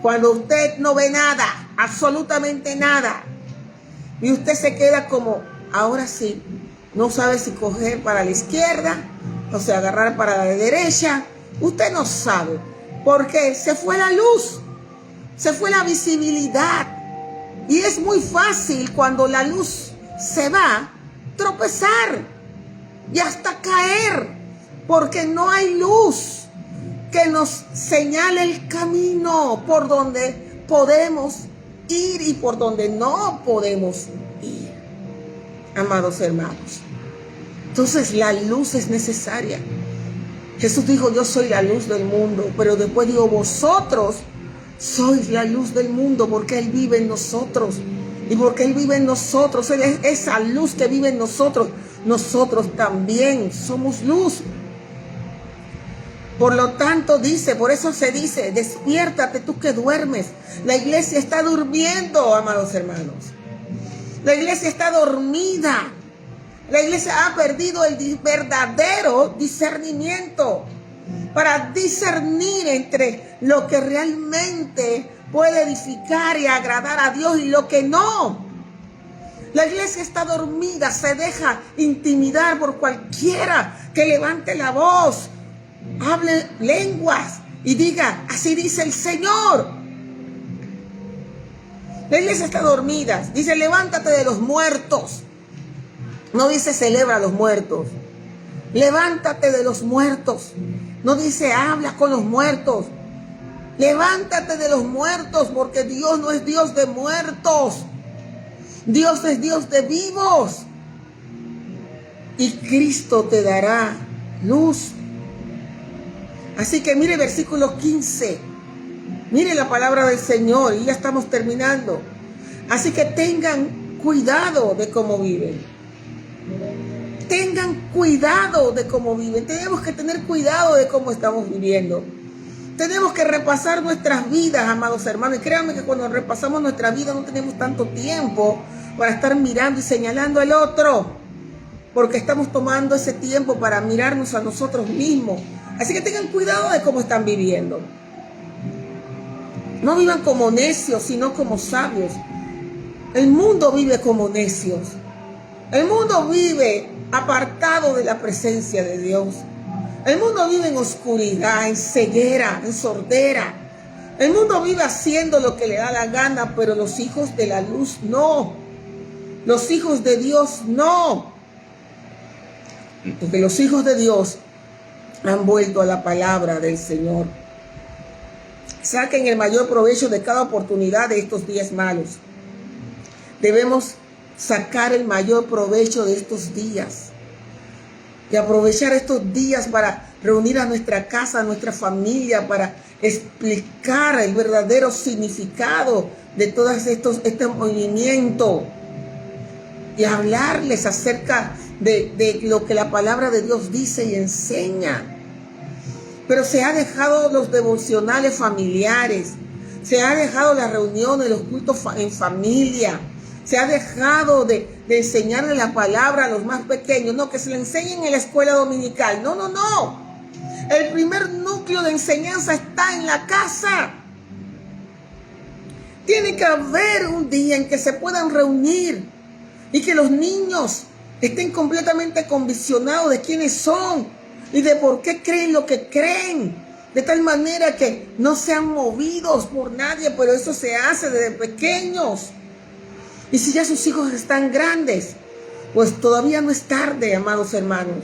Cuando usted no ve nada, absolutamente nada. Y usted se queda como, ahora sí, no sabe si coger para la izquierda o sea, agarrar para la derecha. Usted no sabe, porque se fue la luz, se fue la visibilidad. Y es muy fácil cuando la luz se va, tropezar y hasta caer, porque no hay luz que nos señale el camino por donde podemos ir y por donde no podemos ir, amados hermanos. Entonces la luz es necesaria. Jesús dijo, yo soy la luz del mundo, pero después dijo, vosotros sois la luz del mundo, porque Él vive en nosotros. Y porque Él vive en nosotros, Él es esa luz que vive en nosotros. Nosotros también somos luz. Por lo tanto dice, por eso se dice, despiértate tú que duermes. La iglesia está durmiendo, amados hermanos. La iglesia está dormida. La iglesia ha perdido el verdadero discernimiento. para discernir entre lo que realmente puede edificar y agradar a Dios y lo que no. La iglesia está dormida, se deja intimidar por cualquiera que levante la voz, hable lenguas y diga, así dice el Señor. La iglesia está dormida. Dice, levántate de los muertos. No dice, celebra a los muertos. Levántate de los muertos. No dice, habla con los muertos. Levántate de los muertos, porque Dios no es Dios de muertos. Dios es Dios de vivos. Y Cristo te dará luz. Así que mire el versículo 15. Mire la palabra del Señor y ya estamos terminando. Así que tengan cuidado de cómo viven. Tengan cuidado de cómo viven. Tenemos que tener cuidado de cómo estamos viviendo. Tenemos que repasar nuestras vidas, amados hermanos. Y créanme que cuando repasamos nuestra vida no tenemos tanto tiempo para estar mirando y señalando al otro, porque estamos tomando ese tiempo para mirarnos a nosotros mismos. Así que tengan cuidado de cómo están viviendo. No vivan como necios, sino como sabios. El mundo vive como necios. El mundo vive apartado de la presencia de Dios. El mundo vive en oscuridad, en ceguera, en sordera. El mundo vive haciendo lo que le da la gana, pero los hijos de la luz no. Los hijos de Dios no. Porque los hijos de Dios han vuelto a la palabra del Señor. Saquen el mayor provecho de cada oportunidad de estos días malos. Debemos sacar el mayor provecho de estos días. Y aprovechar estos días para reunir a nuestra casa, a nuestra familia, para explicar el verdadero significado de todo este movimiento. Y hablarles acerca de lo que la palabra de Dios dice y enseña. Pero se ha dejado los devocionales familiares, se ha dejado las reuniones, los cultos en familia, se ha dejado de enseñarle la palabra a los más pequeños. No, que se le enseñen en la escuela dominical. No, no, no. El primer núcleo de enseñanza está en la casa. Tiene que haber un día en que se puedan reunir y que los niños estén completamente conviccionados de quiénes son y de por qué creen lo que creen, de tal manera que no sean movidos por nadie, pero eso se hace desde pequeños. Y si ya sus hijos están grandes, pues todavía no es tarde, amados hermanos,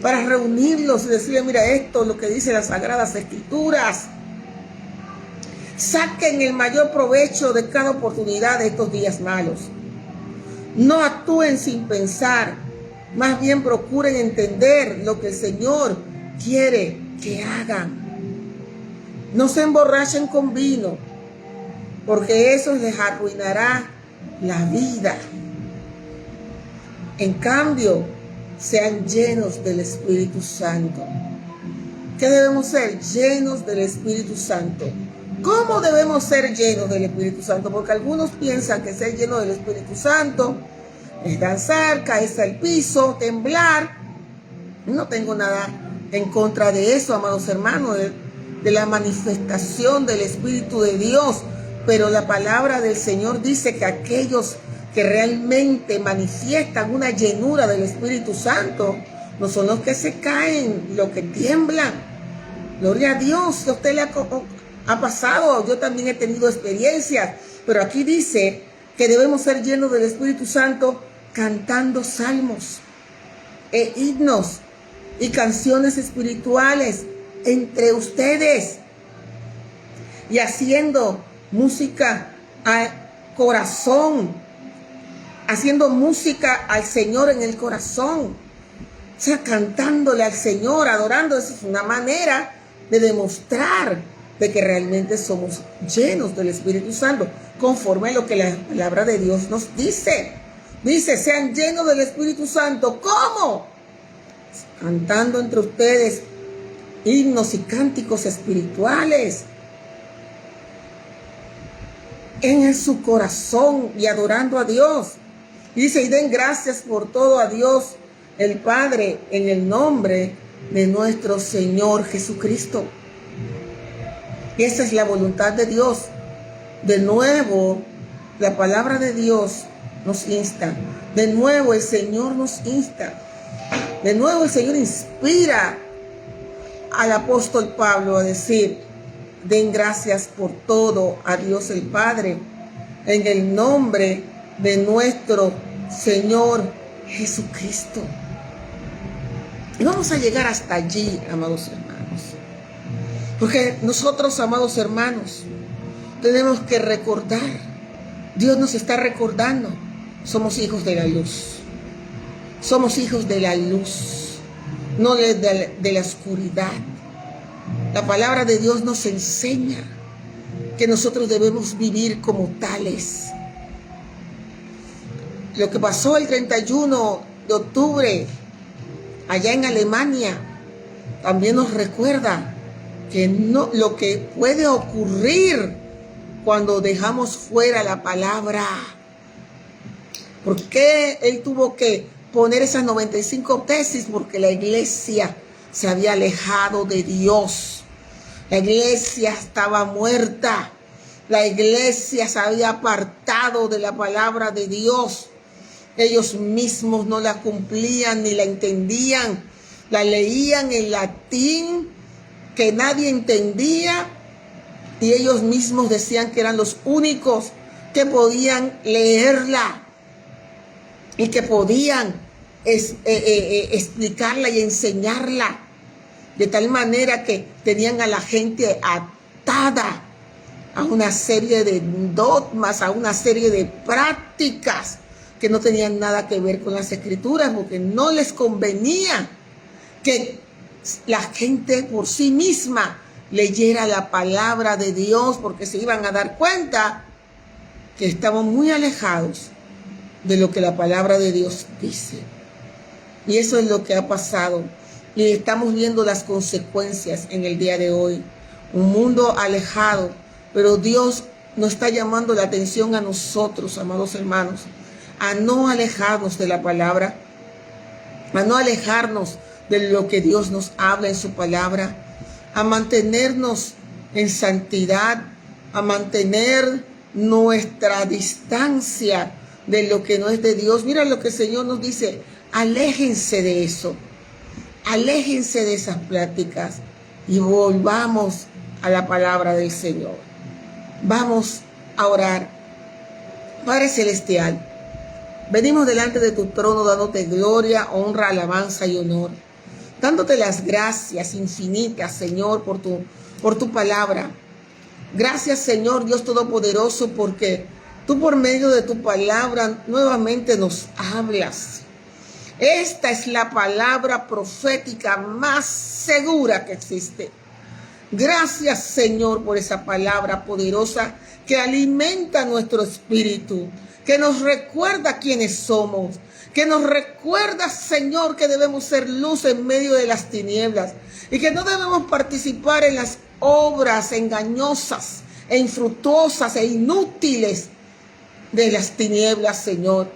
para reunirlos y decirles, mira, esto es lo que dicen las Sagradas Escrituras. Saquen el mayor provecho de cada oportunidad de estos días malos. No actúen sin pensar. Más bien procuren entender lo que el Señor quiere que hagan. No se emborrachen con vino, porque eso les arruinará la vida. En cambio, sean llenos del Espíritu Santo. ¿Qué debemos ser? Llenos del Espíritu Santo. ¿Cómo debemos ser llenos del Espíritu Santo? Porque algunos piensan que ser lleno del Espíritu Santo es danzar, caerse al piso, temblar. No tengo nada en contra de eso, amados hermanos, de la manifestación del Espíritu de Dios. Pero la palabra del Señor dice que aquellos que realmente manifiestan una llenura del Espíritu Santo no son los que se caen, los que tiemblan. Gloria a Dios, que a usted le ha pasado. Yo también he tenido experiencias, pero aquí dice que debemos ser llenos del Espíritu Santo cantando salmos e himnos y canciones espirituales entre ustedes y haciendo música al corazón, haciendo música al Señor en el corazón, o sea, cantándole al Señor, adorando. Esa es una manera de demostrar de que realmente somos llenos del Espíritu Santo, conforme a lo que la palabra de Dios nos dice. Dice, sean llenos del Espíritu Santo. ¿Cómo? Cantando entre ustedes himnos y cánticos espirituales en su corazón y adorando a Dios. Y dice, y den gracias por todo a Dios el Padre en el nombre de nuestro Señor Jesucristo. Y esa es la voluntad de Dios. De nuevo, la palabra de Dios nos insta. De nuevo, el Señor nos insta. De nuevo, el Señor inspira al apóstol Pablo a decir: den gracias por todo a Dios el Padre, en el nombre de nuestro Señor Jesucristo. Y vamos a llegar hasta allí, amados hermanos. Porque nosotros, amados hermanos, tenemos que recordar. Dios nos está recordando. Somos hijos de la luz. Somos hijos de la luz, no de la oscuridad. La palabra de Dios nos enseña que nosotros debemos vivir como tales. Lo que pasó el 31 de octubre allá en Alemania también nos recuerda que lo que puede ocurrir cuando dejamos fuera la palabra. ¿Por qué él tuvo que poner esas 95 tesis? Porque la iglesia se había alejado de Dios. La iglesia estaba muerta. La iglesia se había apartado de la palabra de Dios. Ellos mismos no la cumplían ni la entendían. La leían en latín que nadie entendía. Y ellos mismos decían que eran los únicos que podían leerla y que podían explicarla y enseñarla. De tal manera que tenían a la gente atada a una serie de dogmas, a una serie de prácticas que no tenían nada que ver con las escrituras, porque no les convenía que la gente por sí misma leyera la palabra de Dios, porque se iban a dar cuenta que estaban muy alejados de lo que la palabra de Dios dice. Y eso es lo que ha pasado. Y estamos viendo las consecuencias en el día de hoy. Un mundo alejado, pero Dios nos está llamando la atención a nosotros, amados hermanos, a no alejarnos de la palabra, a no alejarnos de lo que Dios nos habla en su palabra, a mantenernos en santidad, a mantener nuestra distancia de lo que no es de Dios. Mira lo que el Señor nos dice: aléjense de eso, aléjense de esas pláticas y volvamos a la palabra del Señor. Vamos a orar. Padre Celestial, venimos delante de tu trono dándote gloria, honra, alabanza y honor, dándote las gracias infinitas, Señor, por tu palabra. Gracias, Señor Dios Todopoderoso, porque tú por medio de tu palabra nuevamente nos hablas. Esta es la palabra profética más segura que existe. Gracias, Señor, por esa palabra poderosa que alimenta nuestro espíritu, que nos recuerda quiénes somos, que nos recuerda, Señor, que debemos ser luz en medio de las tinieblas y que no debemos participar en las obras engañosas e infructuosas e inútiles de las tinieblas, Señor.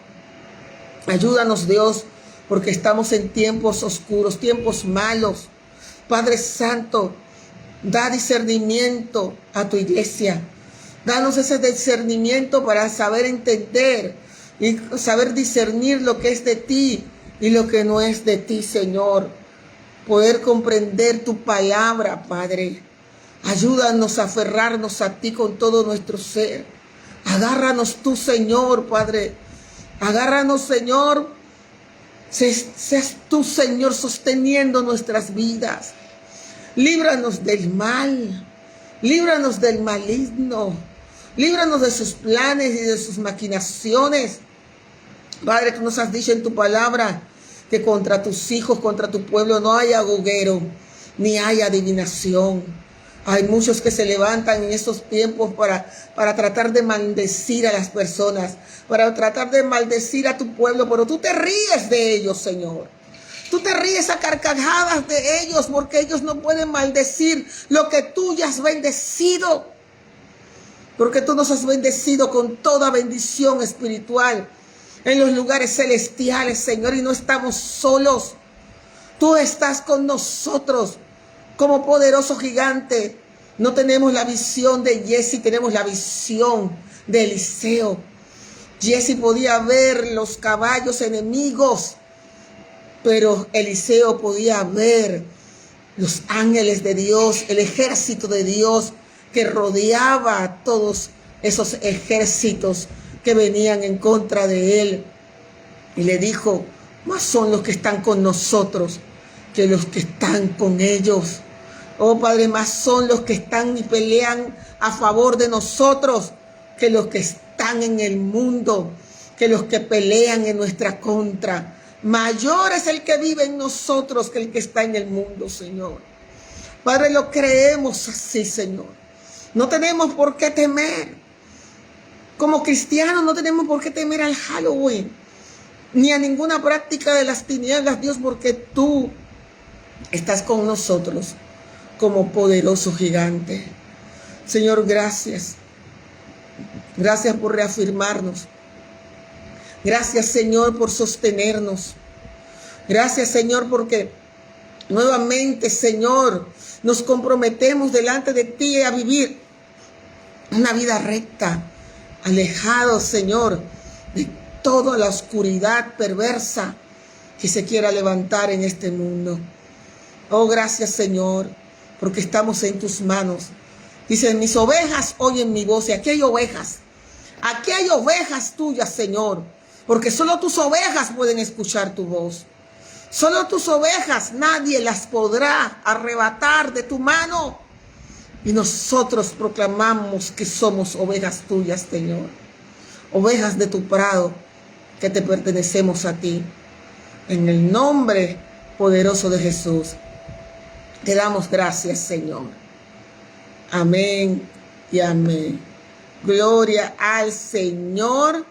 Ayúdanos, Dios, porque estamos en tiempos oscuros, tiempos malos. Padre Santo, da discernimiento a tu iglesia. Danos ese discernimiento para saber entender y saber discernir lo que es de ti y lo que no es de ti, Señor. Poder comprender tu palabra, Padre. Ayúdanos a aferrarnos a ti con todo nuestro ser. Agárranos tú, Señor, Padre. Agárranos, Señor. Seas tú, Señor, sosteniendo nuestras vidas. Líbranos del mal. Líbranos del maligno. Líbranos de sus planes y de sus maquinaciones. Padre, tú nos has dicho en tu palabra que contra tus hijos, contra tu pueblo no hay agüero, ni hay adivinación. Hay muchos que se levantan en estos tiempos para tratar de maldecir a las personas, para tratar de maldecir a tu pueblo, pero tú te ríes de ellos, Señor. Tú te ríes a carcajadas de ellos porque ellos no pueden maldecir lo que tú ya has bendecido. Porque tú nos has bendecido con toda bendición espiritual en los lugares celestiales, Señor, y no estamos solos. Tú estás con nosotros como poderoso gigante. No tenemos la visión de Jesse, tenemos la visión de Eliseo. Jesse podía ver los caballos enemigos, pero Eliseo podía ver los ángeles de Dios, el ejército de Dios que rodeaba a todos esos ejércitos que venían en contra de él. Y le dijo: más son los que están con nosotros que los que están con ellos. Oh Padre, más son los que están y pelean a favor de nosotros que los que están en el mundo, que los que pelean en nuestra contra. Mayor es el que vive en nosotros que el que está en el mundo, Señor. Padre, lo creemos así, Señor. No tenemos por qué temer. Como cristianos no tenemos por qué temer al Halloween, ni a ninguna práctica de las tinieblas, Dios, porque tú estás con nosotros como poderoso gigante. Señor, gracias. Gracias por reafirmarnos. Gracias, Señor, por sostenernos. Gracias, Señor, porque nuevamente, Señor, nos comprometemos delante de ti a vivir una vida recta, alejados, Señor, de toda la oscuridad perversa que se quiera levantar en este mundo. Oh, gracias, Señor, porque estamos en tus manos. Dicen: mis ovejas oyen mi voz. Y aquí hay ovejas tuyas, Señor, porque solo tus ovejas pueden escuchar tu voz. Solo tus ovejas, nadie las podrá arrebatar de tu mano. Y nosotros proclamamos que somos ovejas tuyas, Señor. Ovejas de tu prado, que te pertenecemos a ti. En el nombre poderoso de Jesús, te damos gracias, Señor. Amén y amén. Gloria al Señor.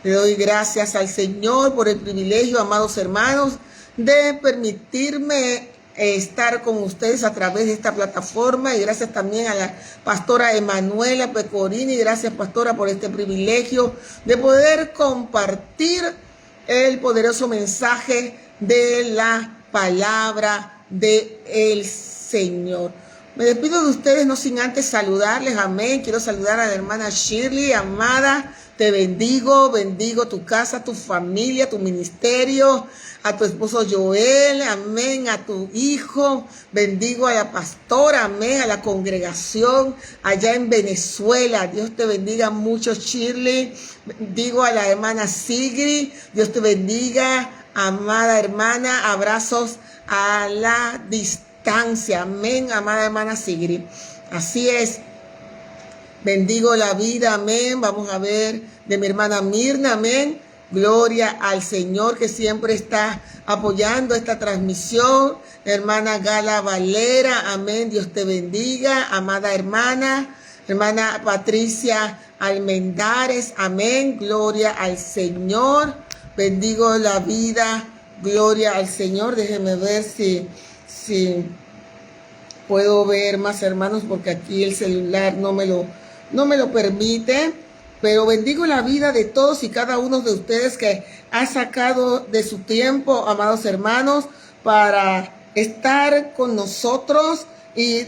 Le doy gracias al Señor por el privilegio, amados hermanos, de permitirme estar con ustedes a través de esta plataforma. Y gracias también a la pastora Emanuela Pecorini. Gracias, pastora, por este privilegio de poder compartir el poderoso mensaje de la palabra del Señor. Me despido de ustedes no sin antes saludarles. Amén. Quiero saludar a la hermana Shirley. Amada, te bendigo. Bendigo tu casa, tu familia, tu ministerio, a tu esposo Joel. Amén. A tu hijo. Bendigo a la pastora. Amén. A la congregación allá en Venezuela. Dios te bendiga mucho, Shirley. Bendigo a la hermana Sigrid. Dios te bendiga, amada hermana. Abrazos a la distancia. Amén, amada hermana Sigrid. Así es. Bendigo la vida, amén. Vamos a ver de mi hermana Mirna, amén. Gloria al Señor, que siempre está apoyando esta transmisión. Hermana Gala Valera, amén. Dios te bendiga, amada hermana. Hermana Patricia Almendares, amén. Gloria al Señor. Bendigo la vida, gloria al Señor. Déjenme ver si puedo ver más hermanos, porque aquí el celular no me lo permite. Pero bendigo la vida de todos y cada uno de ustedes que ha sacado de su tiempo, amados hermanos, para estar con nosotros y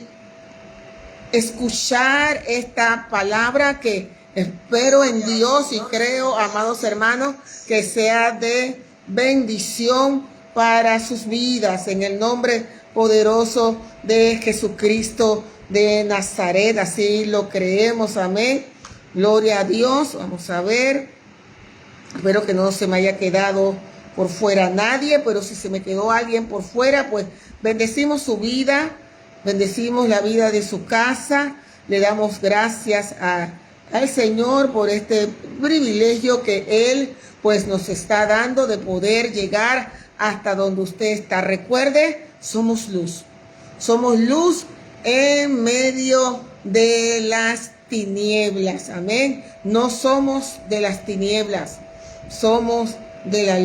escuchar esta palabra que espero en Dios y creo, amados hermanos, que sea de bendición para sus vidas, en el nombre poderoso de Jesucristo de Nazaret. Así lo creemos, amén. Gloria a Dios. Vamos a ver. Espero que no se me haya quedado por fuera nadie, pero si se me quedó alguien por fuera, pues bendecimos su vida, bendecimos la vida de su casa. Le damos gracias al Señor por este privilegio que Él pues nos está dando de poder llegar hasta donde usted está. Recuerde, somos luz en medio de las tinieblas, amén. No somos de las tinieblas, somos de la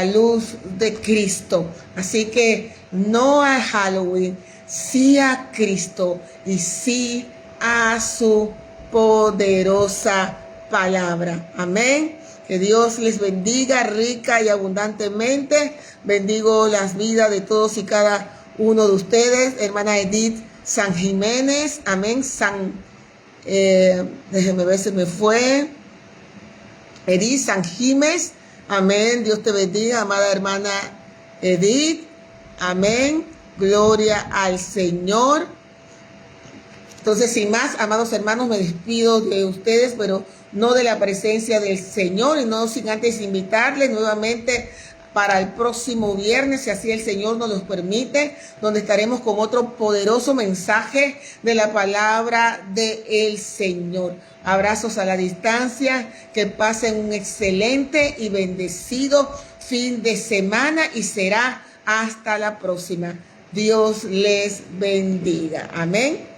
luz de Cristo. Así que no a Halloween, sí a Cristo y sí a su poderosa palabra, amén. Que Dios les bendiga rica y abundantemente. Bendigo las vidas de todos y cada uno de ustedes. Hermana Edith San Jiménez, amén. Déjenme ver si me fue. Edith San Jiménez, amén. Dios te bendiga, amada hermana Edith, amén. Gloria al Señor. Entonces, sin más, amados hermanos, me despido de ustedes, pero no de la presencia del Señor, y no sin antes invitarles nuevamente para el próximo viernes, si así el Señor nos lo permite, donde estaremos con otro poderoso mensaje de la palabra del Señor. Abrazos a la distancia, que pasen un excelente y bendecido fin de semana, y será hasta la próxima. Dios les bendiga. Amén.